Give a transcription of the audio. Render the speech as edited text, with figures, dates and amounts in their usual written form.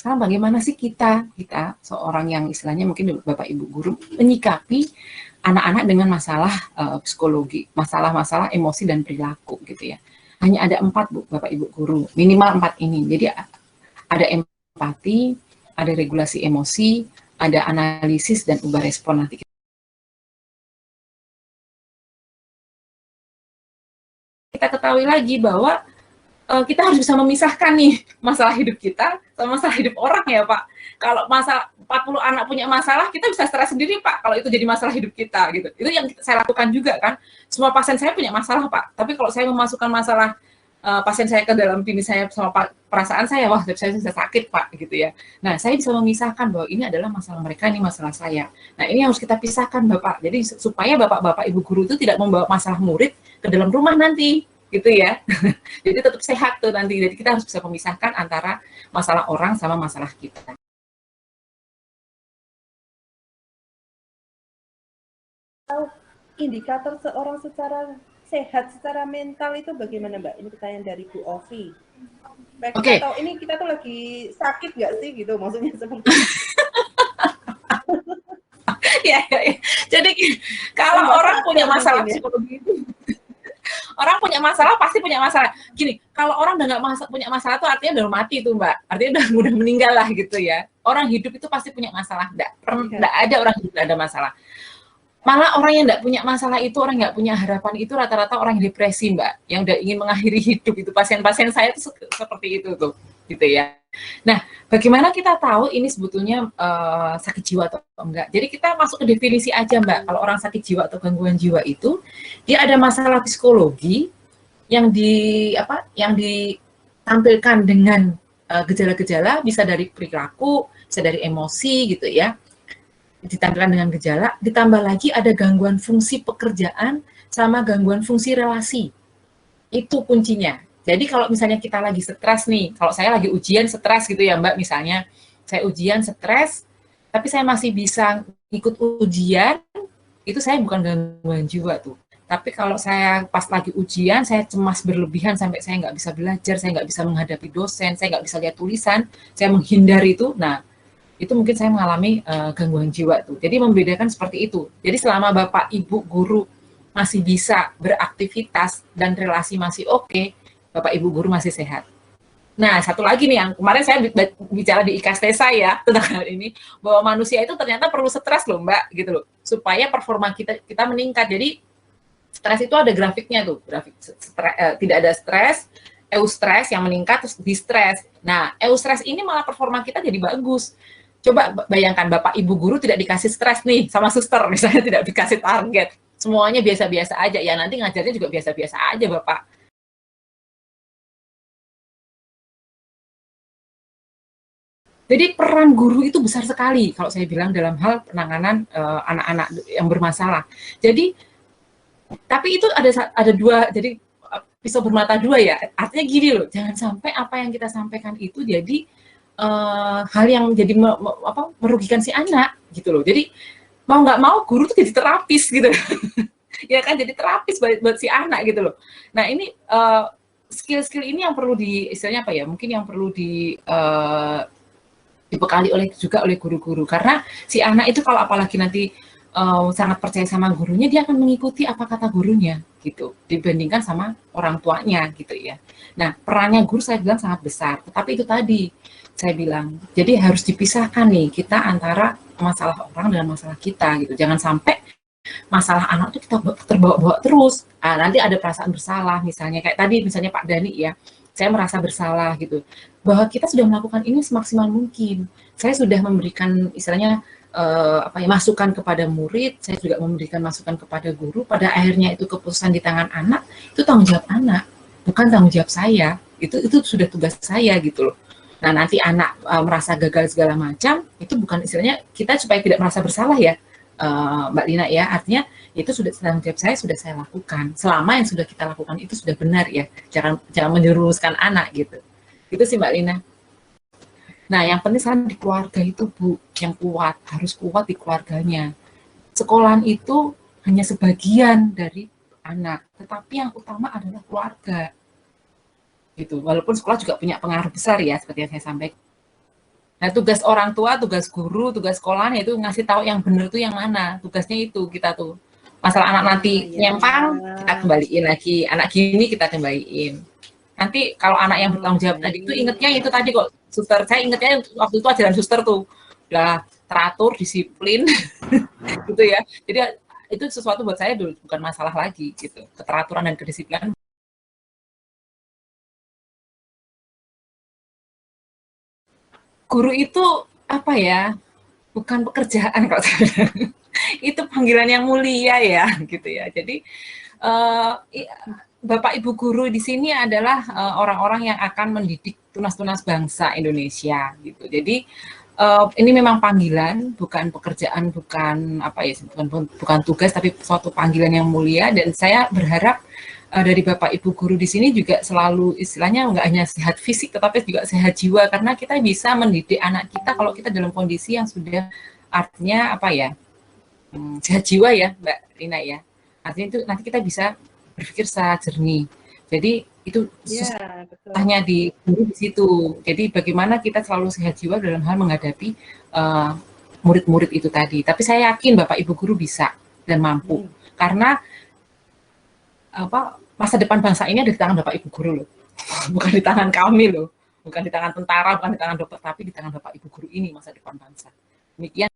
Sekarang bagaimana sih kita seorang yang istilahnya mungkin Bapak Ibu guru menyikapi anak-anak dengan masalah psikologi, masalah-masalah emosi dan perilaku gitu ya. Hanya ada 4 Bu, Bapak Ibu guru, minimal 4 ini. Jadi ada empati, ada regulasi emosi, ada analisis dan ubah respon. Nanti kita ketahui lagi bahwa kita harus bisa memisahkan nih masalah hidup kita sama masalah hidup orang ya Pak. Kalau masalah 40 anak punya masalah, kita bisa stres sendiri Pak, kalau itu jadi masalah hidup kita gitu. Itu yang saya lakukan juga kan. Semua pasien saya punya masalah Pak, tapi kalau saya memasukkan masalah pasien saya ke dalam diri saya sama perasaan saya, wah saya bisa sakit Pak gitu ya. Nah saya bisa memisahkan bahwa ini adalah masalah mereka, ini masalah saya. Nah ini harus kita pisahkan Bapak. Jadi supaya Bapak-Bapak Ibu guru itu tidak membawa masalah murid ke dalam rumah nanti gitu ya. Jadi tetap sehat tuh nanti. Jadi kita harus bisa memisahkan antara masalah orang sama masalah kita. Indikator seorang secara sehat secara mental itu bagaimana Mbak? Ini pertanyaan dari Bu Ovi. Oke. Tahu ini kita tuh lagi sakit nggak sih gitu? Maksudnya seperti ya. Jadi kalau orang punya masalah psikologi itu orang punya masalah pasti punya masalah. Gini, kalau orang udah nggak punya masalah tuh artinya udah mati tuh Mbak. Artinya udah meninggal lah gitu ya. Orang hidup itu pasti punya masalah. Nggak ada orang hidup nggak ada masalah. Malah orang yang nggak punya masalah itu, orang nggak punya harapan itu rata-rata orang depresi Mbak. Yang udah ingin mengakhiri hidup itu. Pasien-pasien saya tuh seperti itu tuh. Gitu ya. Nah, bagaimana kita tahu ini sebetulnya sakit jiwa atau enggak? Jadi kita masuk ke definisi aja Mbak. Kalau orang sakit jiwa atau gangguan jiwa itu, dia ada masalah psikologi yang ditampilkan dengan gejala-gejala, bisa dari perilaku, bisa dari emosi gitu ya. Ditampilkan dengan gejala, ditambah lagi ada gangguan fungsi pekerjaan sama gangguan fungsi relasi. Itu kuncinya. Jadi kalau misalnya kita lagi stres nih, kalau saya lagi ujian stres gitu ya Mbak, misalnya saya ujian stres, tapi saya masih bisa ikut ujian, itu saya bukan gangguan jiwa tuh. Tapi kalau saya pas lagi ujian, saya cemas berlebihan sampai saya nggak bisa belajar, saya nggak bisa menghadapi dosen, saya nggak bisa lihat tulisan, saya menghindar itu, nah itu mungkin saya mengalami gangguan jiwa tuh. Jadi membedakan seperti itu. Jadi selama Bapak, Ibu, guru masih bisa beraktivitas dan relasi masih oke, Bapak Ibu guru masih sehat. Nah, satu lagi nih yang kemarin saya bicara di IKST saya tentang hal ini, bahwa manusia itu ternyata perlu stres loh Mbak, gitu loh, supaya performa kita meningkat. Jadi stres itu ada grafiknya tuh, grafik tidak ada stres, eustress yang meningkat, terus distress. Nah, eustress ini malah performa kita jadi bagus. Coba bayangkan Bapak Ibu guru tidak dikasih stres nih sama suster, misalnya tidak dikasih target, semuanya biasa-biasa aja, ya nanti ngajarnya juga biasa-biasa aja Bapak. Jadi peran guru itu besar sekali kalau saya bilang dalam hal penanganan anak-anak yang bermasalah. Jadi tapi itu ada dua, jadi pisau bermata dua ya. Artinya gini loh, jangan sampai apa yang kita sampaikan itu jadi hal yang jadi merugikan si anak gitu loh. Jadi mau nggak mau guru tuh jadi terapis gitu. Ya kan, jadi terapis buat si anak gitu loh. Nah ini skill-skill ini yang perlu istilahnya apa ya, mungkin yang perlu dibekali juga oleh guru-guru, karena si anak itu kalau apalagi nanti sangat percaya sama gurunya, dia akan mengikuti apa kata gurunya gitu dibandingkan sama orang tuanya gitu ya. Nah perannya guru saya bilang sangat besar, tetapi itu tadi saya bilang jadi harus dipisahkan nih kita antara masalah orang dan masalah kita gitu. Jangan sampai masalah anak itu kita terbawa-bawa terus. Nanti ada perasaan bersalah misalnya kayak tadi misalnya Pak Dani ya, saya merasa bersalah gitu, bahwa kita sudah melakukan ini semaksimal mungkin. Saya sudah memberikan istilahnya masukan kepada murid, saya juga memberikan masukan kepada guru. Pada akhirnya itu keputusan di tangan anak, itu tanggung jawab anak, bukan tanggung jawab saya. Itu sudah tugas saya gitu loh. Nah nanti anak merasa gagal segala macam, itu bukan istilahnya kita supaya tidak merasa bersalah ya Mbak Lina ya, artinya itu sudah tanggung jawab saya, sudah saya lakukan. Selama yang sudah kita lakukan itu sudah benar ya, jangan menjerumuskan anak gitu. Itu sih Mbak Lina. Nah yang penting sekarang di keluarga itu Bu, yang kuat, harus kuat di keluarganya. Sekolahan itu hanya sebagian dari anak, tetapi yang utama adalah keluarga. Gitu. Walaupun sekolah juga punya pengaruh besar ya, seperti yang saya sampaikan. Nah, tugas orang tua, tugas guru, tugas sekolahnya itu ngasih tahu yang benar itu yang mana. Tugasnya itu kita tuh. Masalah anak nanti nyempang, kita kembaliin lagi. Anak gini kita kembaliin. Nanti kalau anak yang bertanggung jawab tadi itu ingetnya itu tadi kok, suster. Saya ingetnya waktu itu ajaran suster tuh. Udah teratur, disiplin, gitu ya. Jadi itu sesuatu buat saya dulu bukan masalah lagi gitu. Keteraturan dan kedisiplinan. Guru itu apa ya? Bukan pekerjaan kalau saya bilang. Itu panggilan yang mulia ya, gitu ya. Jadi Bapak Ibu guru di sini adalah orang-orang yang akan mendidik tunas-tunas bangsa Indonesia, gitu. Jadi ini memang panggilan, bukan pekerjaan, bukan apa ya, bukan tugas, tapi suatu panggilan yang mulia. Dan saya berharap dari Bapak Ibu guru di sini juga selalu istilahnya nggak hanya sehat fisik, tetapi juga sehat jiwa, karena kita bisa mendidik anak kita kalau kita dalam kondisi yang sudah artinya apa ya, sehat jiwa ya Mbak Rina ya. Artinya itu nanti kita bisa berpikir secara jernih. Jadi itu susahnya di guru di situ. Jadi bagaimana kita selalu sehat jiwa dalam hal menghadapi murid-murid itu tadi. Tapi saya yakin Bapak Ibu guru bisa dan mampu. Karena masa depan bangsa ini ada di tangan Bapak Ibu guru loh. Bukan di tangan kami loh. Bukan di tangan tentara, bukan di tangan dokter, tapi di tangan Bapak Ibu guru ini masa depan bangsa. Demikian.